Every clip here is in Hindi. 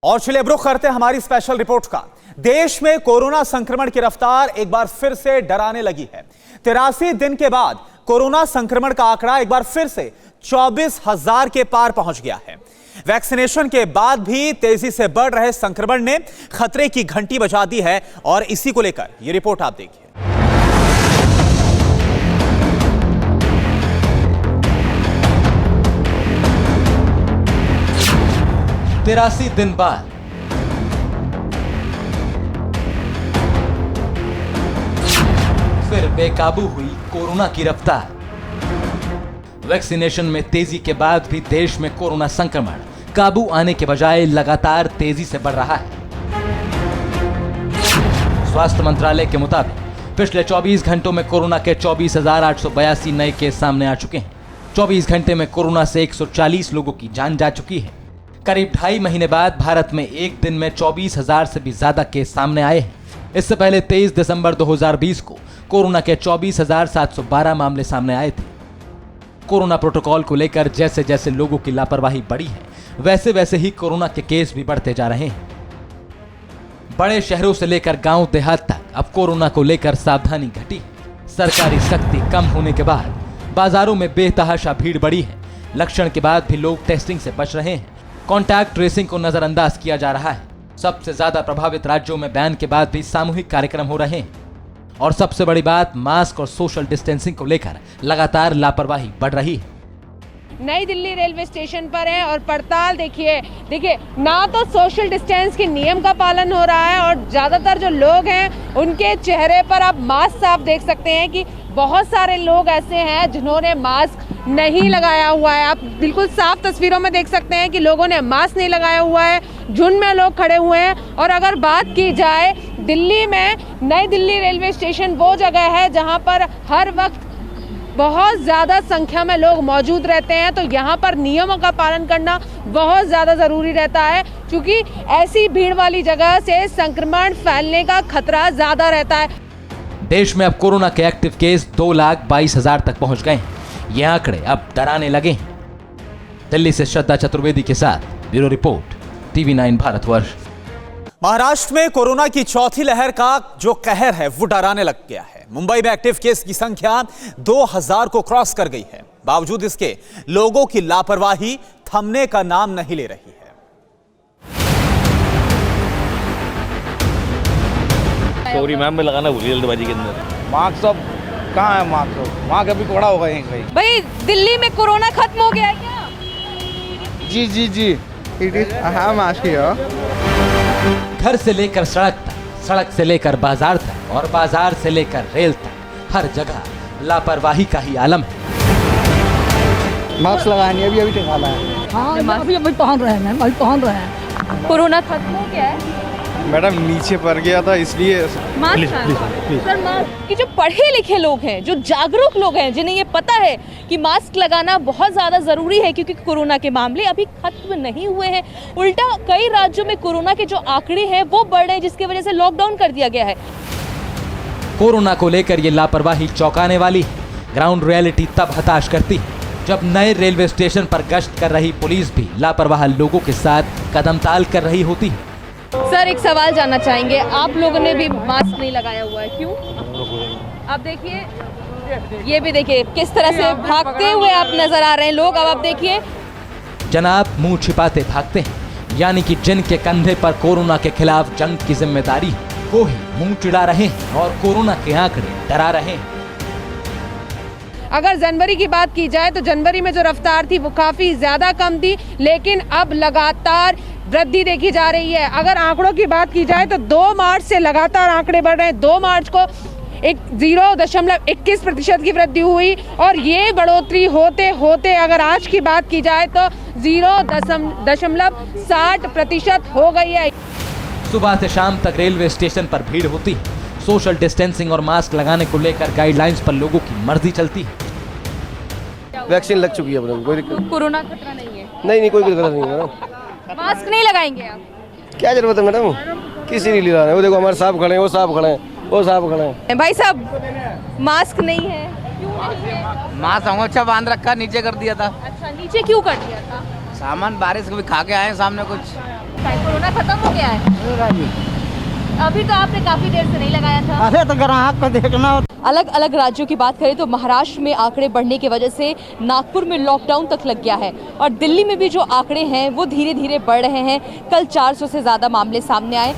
और चलिए अब रुख करते हैं हमारी स्पेशल रिपोर्ट का। देश में कोरोना संक्रमण की रफ्तार एक बार फिर से डराने लगी है। 83 दिन के बाद कोरोना संक्रमण का आंकड़ा एक बार फिर से 24,000 के पार पहुंच गया है। वैक्सीनेशन के बाद भी तेजी से बढ़ रहे संक्रमण ने खतरे की घंटी बजा दी है और इसी को लेकर यह रिपोर्ट आप देखिए। तिरासी दिन बाद फिर बेकाबू हुई कोरोना की रफ्तार। वैक्सीनेशन में तेजी के बाद भी देश में कोरोना संक्रमण काबू आने के बजाय लगातार तेजी से बढ़ रहा है। स्वास्थ्य मंत्रालय के मुताबिक पिछले 24 घंटों में कोरोना के 24,882 नए केस सामने आ चुके हैं। 24 घंटे में कोरोना से 140 लोगों की जान जा चुकी है। करीब 2.5 महीने बाद भारत में एक दिन में 24,000 से भी ज्यादा केस सामने आए हैं। इससे पहले 23 दिसंबर 2020 को कोरोना के 24,712 मामले सामने आए थे। कोरोना प्रोटोकॉल को लेकर जैसे जैसे लोगों की लापरवाही बढ़ी है, वैसे वैसे ही कोरोना के केस भी बढ़ते जा रहे हैं। बड़े शहरों से लेकर गांव देहात तक अब कोरोना को लेकर सावधानी घटी। सरकारी सख्ती कम होने के बाद बाजारों में बेतहाशा भीड़ बढ़ी है। लक्षण के बाद भी लोग टेस्टिंग से बच रहे हैं। कॉन्टैक्ट ट्रेसिंग को नजरअंदाज किया जा रहा है। सबसे ज्यादा प्रभावित राज्यों में बैन के बाद भी सामूहिक कार्यक्रम हो रहे हैं। और सबसे बड़ी बात, मास्क और सोशल डिस्टेंसिंग को लेकर लगातार लापरवाही बढ़ रही है। नई दिल्ली रेलवे स्टेशन पर है और पड़ताल देखिए ना तो सोशल डिस्टेंस के नियम का पालन हो रहा है और ज्यादातर जो लोग हैं उनके चेहरे पर आप मास्क साफ देख सकते हैं कि बहुत सारे लोग ऐसे हैं जिन्होंने मास्क नहीं लगाया हुआ है। आप बिल्कुल साफ तस्वीरों में देख सकते हैं कि लोगों ने मास्क नहीं लगाया हुआ है। झुंड में लोग खड़े हुए हैं। और अगर बात की जाए दिल्ली में, नई दिल्ली रेलवे स्टेशन वो जगह है जहां पर हर वक्त बहुत ज़्यादा संख्या में लोग मौजूद रहते हैं, तो यहाँ पर नियमों का पालन करना बहुत ज़्यादा ज़रूरी रहता है, क्योंकि ऐसी भीड़ वाली जगह से संक्रमण फैलने का खतरा ज़्यादा रहता है। देश में अब कोरोना के एक्टिव केस 2,22,000 तक पहुंच गए हैं। ये आंकड़े अब डराने लगे हैं। दिल्ली से श्रद्धा चतुर्वेदी के साथ bureau report, TV9 Bharatvarsh. Maharashtra में कोरोना की चौथी लहर का जो कहर है वो डराने लग गया है। मुंबई में एक्टिव केस की संख्या 2,000 को क्रॉस कर गई है। बावजूद इसके लोगों की लापरवाही थमने का नाम नहीं ले रही है। सॉरी मैम, मैं लगाना भूल गया जल्दबाजी के अंदर। मार्क्स अब कहाँ है? मार्क्स वहाँ कभी कोड़ा होगा यहीं कहीं। भाई दिल्ली में कोरोना खत्म हो गया है क्या? जी इट इज हाँ मास्क ही। घर से लेकर सड़क तक, सड़क से लेकर बाजार तक और बाजार से लेकर रेल तक हर जगह लापरवाही का ही आलम है। मास्क लगानी अभी निकाला है। हाँ अभी पहन रहे हैं, अभी पहन रहे हैं। कोरोना खत्म हो गया है मैडम, नीचे पड़ गया था इसलिए मास्क। सर मास्क, कि जो पढ़े लिखे लोग हैं, जो जागरूक लोग हैं, जिन्हें ये पता है कि मास्क लगाना बहुत ज़्यादा ज़रूरी है, क्योंकि कोरोना के मामले अभी खत्म नहीं हुए हैं। उल्टा कई राज्यों में कोरोना के जो आंकड़े हैं वो बढ़ रहे हैं, जिसकी वजह से लॉकडाउन कर दिया गया है। कोरोना को लेकर ये लापरवाही चौंकाने वाली है। ग्राउंड रियलिटी तब हताश करती है जब नए रेलवे स्टेशन पर गश्त कर रही पुलिस भी लापरवाह लोगों के साथ कदमताल कर रही होती है। सर एक सवाल जानना चाहेंगे, आप लोगों ने भी मास्क नहीं लगाया हुआ है, क्यों? आप देखिए, ये भी देखिए किस तरह से भागते हुए आप नजर आ रहे हैं लोग। अब आप देखिए, जनाब मुंह छिपाते भागते हैं, यानी कि जिनके कंधे पर कोरोना के खिलाफ जंग की जिम्मेदारी है वो ही मुंह चिढ़ा रहे हैं और कोरोना के आंकड़े डरा रहे हैं। अगर जनवरी की बात की जाए तो जनवरी में जो रफ्तार थी वो काफ़ी ज़्यादा कम थी, लेकिन अब लगातार वृद्धि देखी जा रही है। अगर आंकड़ों की बात की जाए तो 2 मार्च से लगातार आंकड़े बढ़ रहे हैं। 2 मार्च को 0.21% की वृद्धि हुई और ये बढ़ोतरी होते होते अगर आज की बात की जाए तो 0.60% हो गई है। सुबह से शाम तक रेलवे स्टेशन पर भीड़ होती है। सोशल डिस्टेंसिंग और मास्क लगाने को लेकर गाइडलाइंस पर लोगों की मर्जी चलती है। वैक्सीन लग चुकी है मैडम, कोई दिक्कत कोरोना खतरा नहीं है? नहीं कोई दिक्कत नहीं है मैडम। मास्क नहीं लगाएंगे आप? क्या जरूरत है मैडम, किसी नहीं लिया है। वो देखो हमारे साहब खड़े हैं, वो साहब खड़े हैं, वो साहब खड़े हैं। भाई साहब मास्क नहीं है, क्यों नहीं है? मास्क हम अच्छा बांध रखा, नीचे कर दिया था। अच्छा, नीचे क्यों कर दिया था? सामान बारिश को भी खा के आए सामने कुछ। कोरोना खत्म हो गया है? अभी तो आपने काफी देर से नहीं लगाया था। अरे तो ग्राहक को देखना। अलग अलग राज्यों की बात करें तो महाराष्ट्र में आंकड़े बढ़ने की वजह से नागपुर में लॉकडाउन तक लग गया है और दिल्ली में भी जो आंकड़े हैं वो धीरे धीरे बढ़ रहे हैं। कल 400 से ज्यादा मामले सामने आए।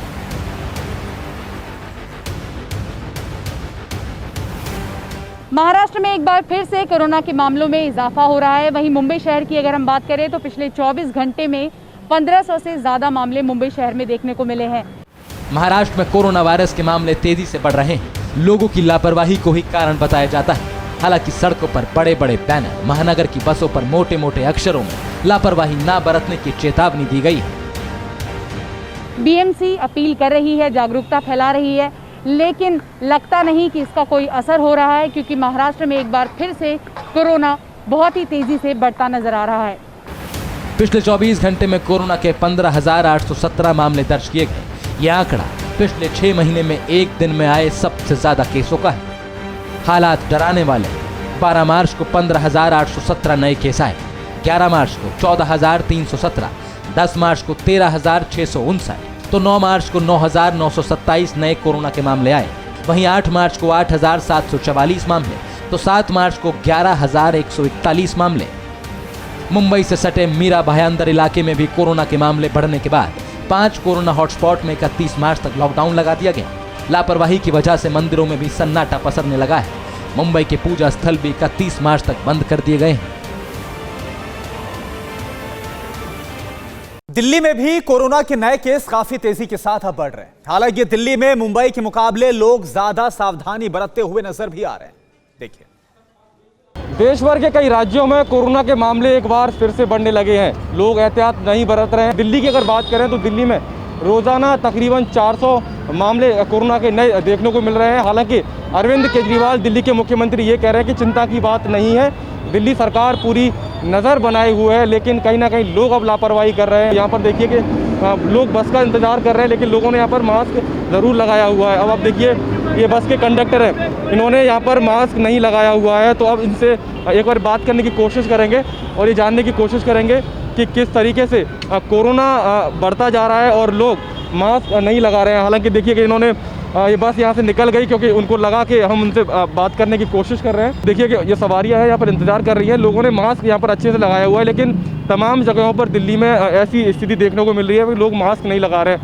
महाराष्ट्र में एक बार फिर से कोरोना के मामलों में इजाफा हो रहा है। वहीं मुंबई शहर की अगर हम बात करें तो पिछले 24 घंटे में 1500 से ज्यादा मामले मुंबई शहर में देखने को मिले हैं। महाराष्ट्र में कोरोना वायरस के मामले तेजी से बढ़ रहे हैं। लोगों की लापरवाही को ही कारण बताया जाता है। हालांकि सड़कों पर बड़े बड़े बैनर, महानगर की बसों पर मोटे मोटे अक्षरों में लापरवाही ना बरतने की चेतावनी दी गई है। बीएमसी अपील कर रही है, जागरूकता फैला रही है, लेकिन लगता नहीं कि इसका कोई असर हो रहा है, क्योंकि महाराष्ट्र में एक बार फिर से कोरोना बहुत ही तेजी से बढ़ता नजर आ रहा है। पिछले 24 घंटे में कोरोना के 15,817 मामले दर्ज किए गए। यह आंकड़ा पिछले 6 महीने में एक दिन में आए सबसे ज्यादा केसों का है। हालात डराने वाले। 12 मार्च को 15,817 नए केस आए, 11 मार्च को 14,317, 10 मार्च को 13,659, तो 9 मार्च को 9,927 नए कोरोना के मामले आए। वहीं 8 मार्च को 8,744 मामले, तो 7 मार्च को 11,141 मामले। मुंबई से सटे मीरा भायांदर इलाके में भी कोरोना के मामले बढ़ने के बाद 5 कोरोना हॉटस्पॉट में 31 मार्च तक लॉकडाउन लगा दिया गया। लापरवाही की वजह से मंदिरों में भी सन्नाटा पसरने लगा है। मुंबई के पूजा स्थल भी 31 मार्च तक बंद कर दिए गए हैं। दिल्ली में भी कोरोना के नए केस काफी तेजी के साथ अब बढ़ रहे हैं। हालांकि दिल्ली में मुंबई के मुकाबले लोग ज्यादा सावधानी बरतते हुए नजर भी आ रहे हैं। देखिए, देश भर के कई राज्यों में कोरोना के मामले एक बार फिर से बढ़ने लगे हैं। लोग एहतियात नहीं बरत रहे हैं। दिल्ली की अगर बात करें तो दिल्ली में रोजाना तकरीबन 400 मामले कोरोना के नए देखने को मिल रहे हैं। हालांकि अरविंद केजरीवाल दिल्ली के मुख्यमंत्री ये कह रहे हैं कि चिंता की बात नहीं है, दिल्ली सरकार पूरी नज़र बनाए हुए है, लेकिन कहीं ना कहीं लोग अब लापरवाही कर रहे हैं। यहाँ पर देखिए कि लोग बस का इंतजार कर रहे हैं, लेकिन लोगों ने यहाँ पर मास्क ज़रूर लगाया हुआ है। अब आप देखिए ये बस के कंडक्टर हैं, इन्होंने यहाँ पर मास्क नहीं लगाया हुआ है। तो अब इनसे एक बार बात करने की कोशिश करेंगे और ये जानने की कोशिश करेंगे कि किस तरीके से कोरोना बढ़ता जा रहा है और लोग मास्क नहीं लगा रहे हैं। हालांकि देखिए कि इन्होंने ये बस यहाँ से निकल गई क्योंकि उनको लगा कि हम उनसे बात करने की कोशिश कर रहे हैं। देखिए कि ये सवारियाँ हैं यहाँ पर इंतज़ार कर रही हैं। लोगों ने मास्क यहाँ पर अच्छे से लगाया हुआ है, लेकिन तमाम जगहों पर दिल्ली में ऐसी स्थिति देखने को मिल रही है कि लोग मास्क नहीं लगा रहे हैं।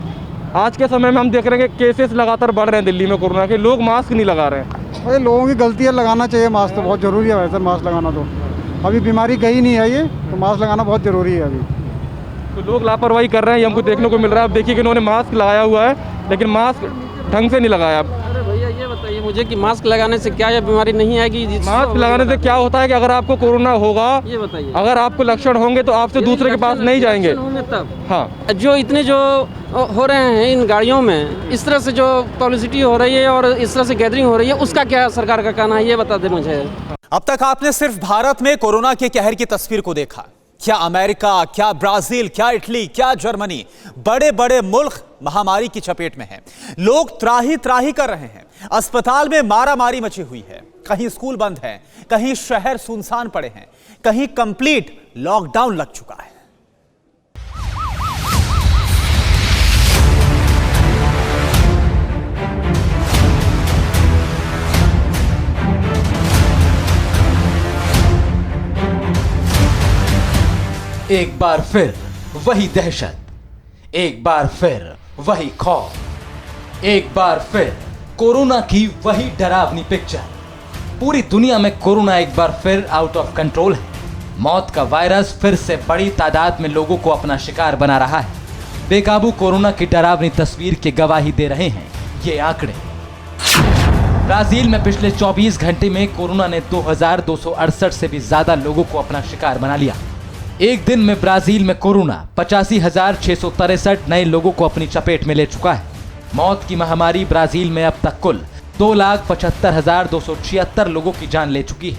आज के समय में हम देख रहे हैं कि केसेस लगातार बढ़ रहे हैं दिल्ली में कोरोना के, लोग मास्क नहीं लगा रहे हैं। अरे लोगों की गलती है, लगाना चाहिए मास्क, तो बहुत ज़रूरी है वैसे मास्क लगाना। तो अभी बीमारी गई नहीं है ये, तो मास्क लगाना बहुत ज़रूरी है अभी। तो लोग लापरवाही कर रहे हैं, ये हमको देखने को मिल रहा है। अब देखिए कि इन्होंने मास्क लगाया हुआ है, लेकिन मास्क ढंग से नहीं लगाया। अरे भैया ये बताइए मुझे कि मास्क लगाने से क्या यह बीमारी नहीं आएगी? मास्क लगाने से क्या होता है कि अगर आपको कोरोना होगा, ये बताइए, अगर आपको लक्षण होंगे तो आपसे दूसरे के पास नहीं जाएंगे तब। हाँ, जो इतने जो हो रहे हैं इन गाड़ियों में, इस तरह से जो पब्लिसिटी हो रही है और इस तरह से गैदरिंग हो रही है, उसका क्या सरकार का कहना है, ये बता दे मुझे। अब तक आपने सिर्फ भारत में कोरोना के कहर की तस्वीर को देखा। क्या अमेरिका, क्या ब्राजील, क्या इटली, क्या जर्मनी, बड़े बड़े मुल्क महामारी की चपेट में हैं। लोग त्राही त्राही कर रहे हैं। अस्पताल में मारामारी मची हुई है। कहीं स्कूल बंद है, कहीं शहर सुनसान पड़े हैं, कहीं कंप्लीट लॉकडाउन लग चुका है। एक बार फिर वही दहशत, एक बार फिर वही खौफ, एक बार फिर कोरोना की वही डरावनी पिक्चर। पूरी दुनिया में कोरोना एक बार फिर आउट ऑफ कंट्रोल है। मौत का वायरस फिर से बड़ी तादाद में लोगों को अपना शिकार बना रहा है। बेकाबू कोरोना की डरावनी तस्वीर की गवाही दे रहे हैं ये आंकड़े। ब्राजील में पिछले 24 घंटे में कोरोना ने 2268 से भी ज्यादा लोगों को अपना शिकार बना लिया। एक दिन में ब्राजील में कोरोना 85,663 नए लोगों को अपनी चपेट में ले चुका है। मौत की महामारी ब्राजील में अब तक कुल 2,75,276 लोगों की जान ले चुकी है।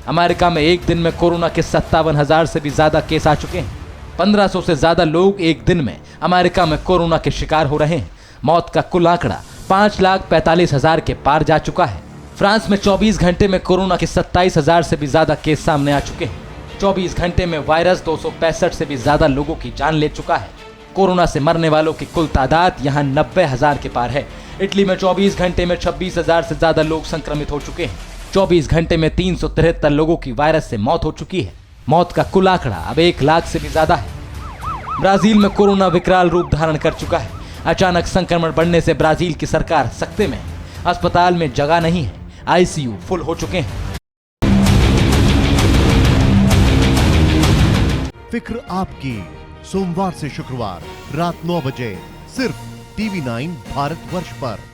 अमेरिका में एक दिन में कोरोना के 57,000 से भी ज्यादा केस आ चुके हैं। 1500 से ज्यादा लोग एक दिन में अमेरिका में कोरोना के शिकार हो रहे हैं। मौत का कुल आंकड़ा 5,45,000 के पार जा चुका है। फ्रांस में 24 घंटे में कोरोना के 27,000 से भी ज्यादा केस सामने आ चुके हैं। 24 घंटे में वायरस 265 से भी ज्यादा लोगों की जान ले चुका है। कोरोना से मरने वालों की कुल तादाद यहां 90,000 के पार है। इटली में 24 घंटे में 26,000 से ज्यादा लोग संक्रमित हो चुके हैं। 24 घंटे में 373 लोगों की वायरस से मौत हो चुकी है। मौत का कुल आंकड़ा अब 1 लाख से भी ज्यादा है। ब्राजील में कोरोना विकराल रूप धारण कर चुका है। अचानक संक्रमण बढ़ने से ब्राजील की सरकार सख्ते में है। अस्पताल में जगह नहीं है, आईसीयू फुल हो चुके हैं। फिक्र आपकी, सोमवार से शुक्रवार रात 9 बजे सिर्फ TV9 भारतवर्ष पर।